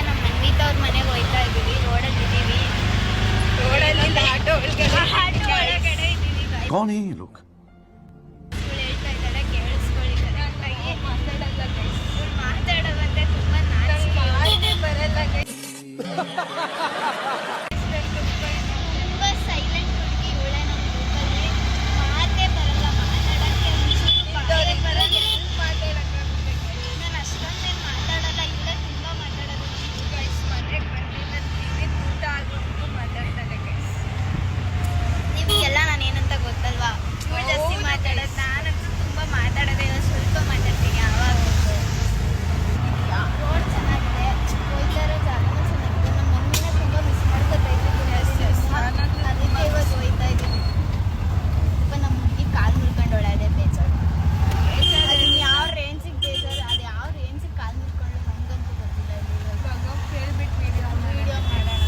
ನಮ್ಮ ಮನ್ವಿತ ಅವ್ರ ಮನೆಗೆ ಹೋಯ್ತಾ ಇದ್ದೀವಿ. ರೋಡಲ್ಲಿ ಇದ್ದೀವಿ. ಆಟೋ ಒಳಗಡೆ ಇದ್ದೀವಿ. ಹೇಳ್ತಾ ಇದ್ದಾರೆ ಕೇಳಿಸ್ಕೊಳ್ಳಿ ಕರೆಕ್ಟಾಗಿ. ಮಾತಾಡೋದಂತೆ ತುಂಬಾ ನಾಚಿಕೆ ಬರಲ್ಲ. ತುಂಬಾ ಸೈಲೆಂಟ್ ಹುಡುಗಿ ಇವಳೆ ನಮ್ಮ ಗ್ರೂಪಲ್ಲಿ. ಮಾತೇ ಬರಲ್ಲ, ಮಾತಾಡಕ್ಕೆ ನಾನು ಅಷ್ಟೊಂದೇನು ಮಾತಾಡಲ್ಲ. ಇವಳೆ ತುಂಬ ಮಾತಾಡೋದು. ಗೈಸ್ ಮನೆಗೆ ಬಂದಿದ್ದೀವಿ, ಊಟ ಆಗೋದು ಮಾತಾಡ್ತಾರೆ ಗೈಸ್. ನಿಮಗೆಲ್ಲ ನಾನು ಏನಂತ ಗೊತ್ತಲ್ವಾ? ಇವಳು ಜಾಸ್ತಿ ಮಾತಾಡೋದು, ನಾನಂತೂ ತುಂಬ ಮಾತಾಡೋದೇ ಇಲ್ಲ, ಸ್ವಲ್ಪ ಮಾತಾಡ್ತೀನಿ ಯಾವಾಗ. ರೋಡ್ ಚೆನ್ನಾಗಿದೆ, ಹೋಗ್ತಾ ಇರೋ ಜಾಗನೂ ಚೆನ್ನಾಗಿದೆ. ನಮ್ಮ ಮಮ್ಮಿನ ತುಂಬ ಮಿಸ್ ಮಾಡ್ಕೊತಾ ಇದ್ದೀವಿ, ಅದಕ್ಕೆ ಇವತ್ತು ಹೋಗ್ತಾ ಇದ್ದೀವಿ. ಸ್ವಲ್ಪ ನಮ್ಮ ಹುಡುಗಿ ಕಾಲು ಮುರ್ಕೊಂಡೋಳೆ, ಅದೇ ಬೇಜಾರು. ಅದನ್ನ ಯಾವ ರೇಂಜಿಗೆ ಬೇಜಾರು, ಅದು ಯಾವ ರೇಂಜಿಗೆ ಕಾಲು ಮುರ್ಕೊಂಡು ನಮಗಂತೂ ಗೊತ್ತಿಲ್ಲ. ಹೇಳ್ಬಿಟ್ಟು ವಿಡಿಯೋ ಮಾಡೋಣ.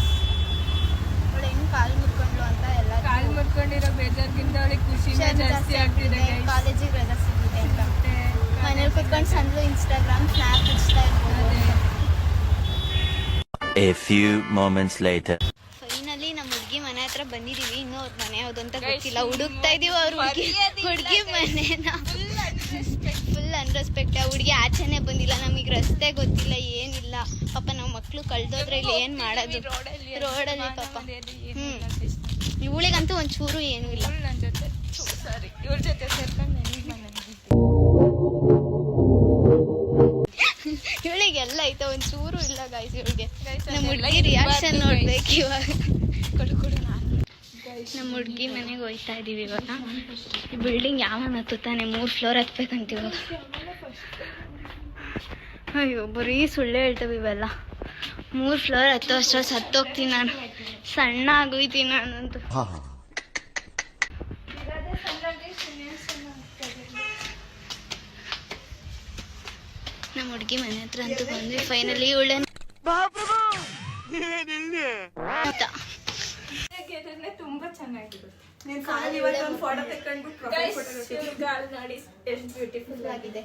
ಅವಳು ಹೆಂಗೆ ಕಾಲು ಮುರ್ಕೊಂಡ್ಲು ಅಂತ ಎಲ್ಲ. ಕಾಲು ಮುರ್ಕೊಂಡಿರೋ ಬೇಜಾರ್ಗಿಂತ ಅವಳಿಗೆ ಖುಷಿ ಜಾಸ್ತಿ ಆಗ್ತಿದೆ. ಕಾಲೇಜಿಗೆ ರಜಾ ಸಿಗುತ್ತೆ ಅಂತ ಮನೇಲಿ ಕುತ್ಕೊಂಡು ಸಣ್ಣ ಇನ್ಸ್ಟಾಗ್ರಾಮ್ ಸ್ನ್ಯಾಪ್ ಇಡ್ತಾ ಇರ್ಬೋದು. A few moments later. Finally ನಮ್ಮ ಹುಡುಗಿ ಮನೆ ಹತ್ರ ಬಂದಿದೀವಿ. ಇನ್ನೂ ಅವ್ರ ಮನೆ ಯಾವ್ದು ಅಂತ ಗೊತ್ತಿಲ್ಲ, ಹುಡುಕ್ತಾ ಇದೀವಿ ಅವ್ರ ಹುಡುಗಿ ಮನೆನ. Full unrespect. ಆ ಹುಡುಗಿ ಆಚೆನೆ ಬಂದಿಲ್ಲ, ನಮಗೆ ರಸ್ತೆ ಗೊತ್ತಿಲ್ಲ, ಏನಿಲ್ಲ. ಪಾಪ ನಾವು ಮಕ್ಳು ಕಳ್ದೋದ್ರೆ ಇಲ್ಲಿ ಏನ್ ಮಾಡೋದು ರೋಡಲ್ಲಿ ಪಾಪ. ಇವಳಿಗಂತೂ ಒಂಚೂರು ಏನೂ ಇಲ್ಲ. ನನ್ನ ಜೊತೆ ಇವ್ರ ಜೊತೆ ಸೇರ್ಕೊಂಡು ಇವಳಿಗೆಲ್ಲ ಐತೆ, ಒಂಚೂರು ಇಲ್ಲ ಗೈಸ್. ಇವಳಿಗೆ ನಮ್ಮ ಹುಡುಗಿ ರಿಯಾಕ್ಷನ್ ನೋಡ್ಬೇಕು ಇವಾಗ. ನಮ್ಮ ಹುಡುಗಿ ಮನೆಗೆ ಹೋಗ್ತಾ ಇದೀವಿ ಇವಾಗ. ಈ ಬಿಲ್ಡಿಂಗ್ ಯಾವನ ಹತ್ತುತ್ತಾನೆ, 3 ಫ್ಲೋರ್ ಹತ್ಬೇಕಂತ ಇವಾಗ. ಅಯ್ಯೋ ಬರೀ ಸುಳ್ಳು ಹೇಳ್ತೇವೆ ಇವೆಲ್ಲ. 3 ಫ್ಲೋರ್ ಹತ್ತೋ ಅಷ್ಟರಲ್ಲಿ ಸತ್ತೋಗ್ತೀನಿ ನಾನು, ಸಣ್ಣ ಆಗೋಯ್ತೀನಿ ನಾನಂತೂ. ನಮ್ಮ ಹುಡುಗಿ ಮನೆ ಹತ್ರ ಅಂತೂ ಬಂದ್ವಿ ಫೈನಲಿ. ಇವಳೆ ತುಂಬಾ ಚೆನ್ನಾಗಿರುತ್ತೆ. ಎಷ್ಟು ಬ್ಯೂಟಿಫುಲ್ ಆಗಿದೆ.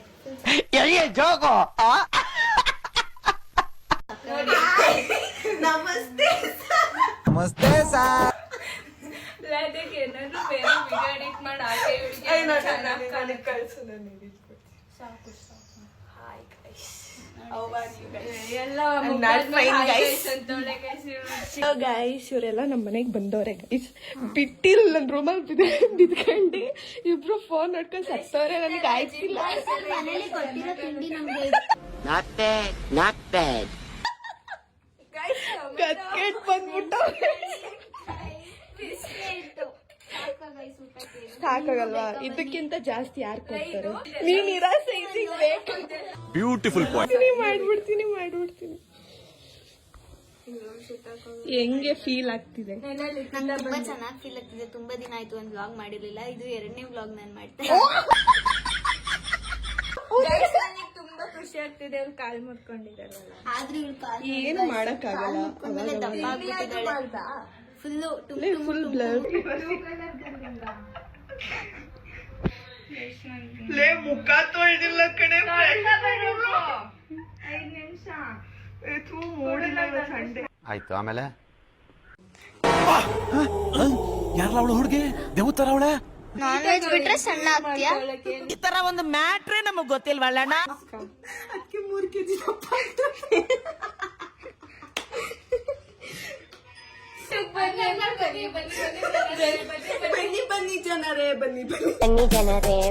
ನಮಸ್ತೆ ನಮಸ್ತೆ ಸರ್. ಅದಕ್ಕೆ ಏನಾದ್ರು ಬೇರೆ ವಿಡಿಯೋ ಎಡಿಟ್ ಮಾಡಿ ಹಾಕಿ ಕಳ್ಸು. ಸಾಕು hi guys, how are you guys? ಎಲ್ಲ ನಾಟ್ ಫೈನ್ ಗೈಸ್ ಅಂತೋಳೆ ಗೈಸ್. ಗೈಸ್ ಇವರೆಲ್ಲ ನಮ್ಮ ಮನೆಗೆ ಬಂದವ್ರೆ ಗೈಸ್. ಬಿಟ್ಟಿಲ್ಲ ನನ್ನ ರೂಮಲ್ಲಿ ಬಿದ್ಕೊಂಡು ಇಬ್ರು ಫೋನ್ ನೋಡ್ಕೊಂಡು ಸತ್ತವ್ರೆ. ನನಗೆ ಆಯ್ತಿಲ್ಲ. ಮನೇಲಿ ಕೊಟ್ಟಿರೋ ತಿಂಡಿ ನಮ್ಗೆ Not bad. ಕತ್ಕೆಟ್ ಬಂದ್ಬಿಟ್ಟು ಸಾಕಾಗಲ್ವಾ? ಇದಕ್ಕಿಂತ ಜಾಸ್ತಿ ಯಾರು ಕೊಡ್ತಾರೆ? ನೀನ್ ಇರೋ ಸೈಜಿಗೆ ಬೇಕು. Beautiful point. ಮಾಡ್ಬಿಡ್ತೀನಿ. ಹೆಂಗೆ ಫೀಲ್ ಆಗ್ತಿದೆ? ನಂಗೆ ತುಂಬಾ ಚೆನ್ನಾಗಿ ಫೀಲ್ ಆಗ್ತಿದೆ. ತುಂಬಾ ದಿನ ಆಯ್ತು ಒಂದು ವ್ಲಾಗ್ ಮಾಡಿರ್ಲಿಲ್ಲ. ಇದು 2ನೇ ವ್ಲಾಗ್ ನಾನು ಮಾಡ್ತೇನೆ. ತುಂಬಾ ಖುಷಿ ಆಗ್ತಿದೆ. ಅವ್ರು ಕಾಲ್ ಮುರ್ಕೊಂಡಿದಾರಲ್ಲ, ಆದ್ರೂ ಏನು ಮಾಡಕ್ಕಾಗಲ್ಲ. ದಪ್ಪ ಆಗ್ಬಿಟ್ಟಿದ್ದಾಳೆ ಫುಲ್ ಬ್ಲರ್. ಮುಖ ತೊಳ್ದಿಲ್ಲ ಕಣೆ. 5 ನಿಮಿಷ ಆಯ್ತು. ಆಮೇಲೆ ಯಾರಲ್ಲ ಅವಳು ಹುಡುಗಿ ದೇವತರ ಅವಳೆ? ನಾನ್ ವೆಜ್ ಬಿಟ್ರೆ ಸಣ್ಣ ಆಗ್ತೀಯಾ? ಈ ತರ ಒಂದು ಮ್ಯಾಟ್ರೇ ನಮಗ್ ಗೊತ್ತಿಲ್ವಲ್ಲಣ್ಣ. ಅದಕ್ಕೆ 3 kg ದಪ್ಪ. ಬನ್ನಿ ಜನರೇ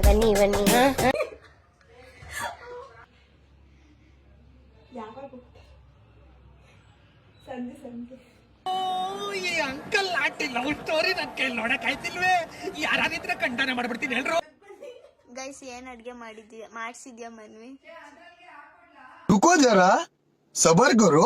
ಬನ್ನಿ. ಯಾವಾಗ ಸಂಜೆ ಈ ಅಂಕಲ್ ಆಂಟಿ ಲವ್ ಸ್ಟೋರಿ ನನ್ ಕೈ ನೋಡಕ್ ಆಯ್ತಿಲ್ವೇ? ಯಾರಾದಿದ್ರೆ ಖಂಡನೆ ಮಾಡ್ಬಿಡ್ತೀನಿ ಎಲ್ರು. ಗೈಸ್ ಏನ್ ಅಡ್ಗೆ ಮಾಡ್ಸಿದ್ಯಾ ಮನ್ವಿ? रुको जरा सबर करो.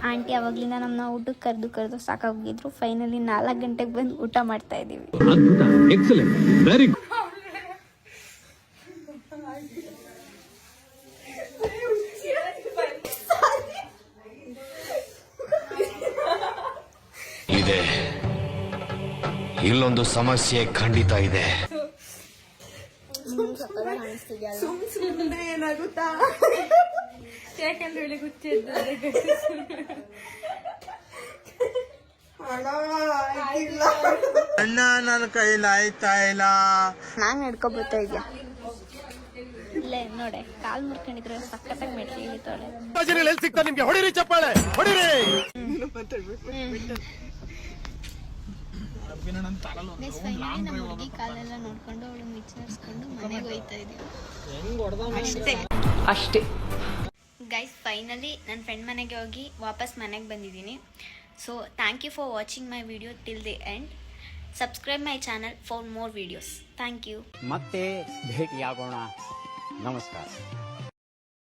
ಆಂಟಿ ಅವಾಗ್ಲಿಂದ ನಮ್ಮನ್ನ ಊಟಕ್ಕೆ ಕರೆದು ಸಾಕಾಗಿದ್ರು. ಫೈನಲಿ 4 ಗಂಟೆಗೆ ಬಂದು ಊಟ ಮಾಡ್ತಾ ಇದೀವಿ. ಇಲ್ಲೊಂದು ಸಮಸ್ಯೆ ಖಂಡಿತ ಇದೆ. ಸುಮ್ಮನೆ ಏನಾಗುತ್ತಾ ಯಾಕಂದ್ರೆ ಹೇಳಿ ಗೊತ್ತಿದ್ದಾರೆ ಅಣ್ಣ ನನ್ನ ಕೈಲಾಯ್ತಾ ಇಲ್ಲ. ನಾನು ನಡ್ಕೊಬರ್ತಾ ಇದ್ಯಾ ಇಲ್ಲೇ ನೋಡೆ ಕಾಲ್ ಮುರ್ಕೊಂಡಿದ್ರೆ ಸಕ್ಕತ್ತಾಗಿ ಮೆಟ್ಲಿ ಇಳಿತಾಳೆ. ಎಲ್ಲಿ ಸಿಗ್ತಾ ನಿಮ್ಗೆ? ಹೊಡಿರಿ ಚಪ್ಪಾಳೆ, ಹೊಡಿರಿ. ಗೈಸ್ ಫೈನಲಿ ನಮ್ಮ ಹುಡುಗಿ ಕಾಲೆಲ್ಲ ನೋಡ್ಕೊಂಡು ಅವಳು ವಿಚಾರಿಸ್ಕೊಂಡು ಮನೆಗೆ ಹೋಯ್ತಾ ಇದೀವಿ ಅಷ್ಟೇ. ಗೈಸ್ ಫೈನಲಿ ನನ್ನ ಫ್ರೆಂಡ್ ಮನೆಗೆ ಹೋಗಿ ವಾಪಸ್ ಮನೆಗೆ ಬಂದಿದ್ದೀನಿ. So thank you for watching my video till the end. Subscribe my channel for more videos. Thank you. ಮತ್ತೆ ಭೇಟಿಯಾಗೋಣ. ನಮಸ್ಕಾರ.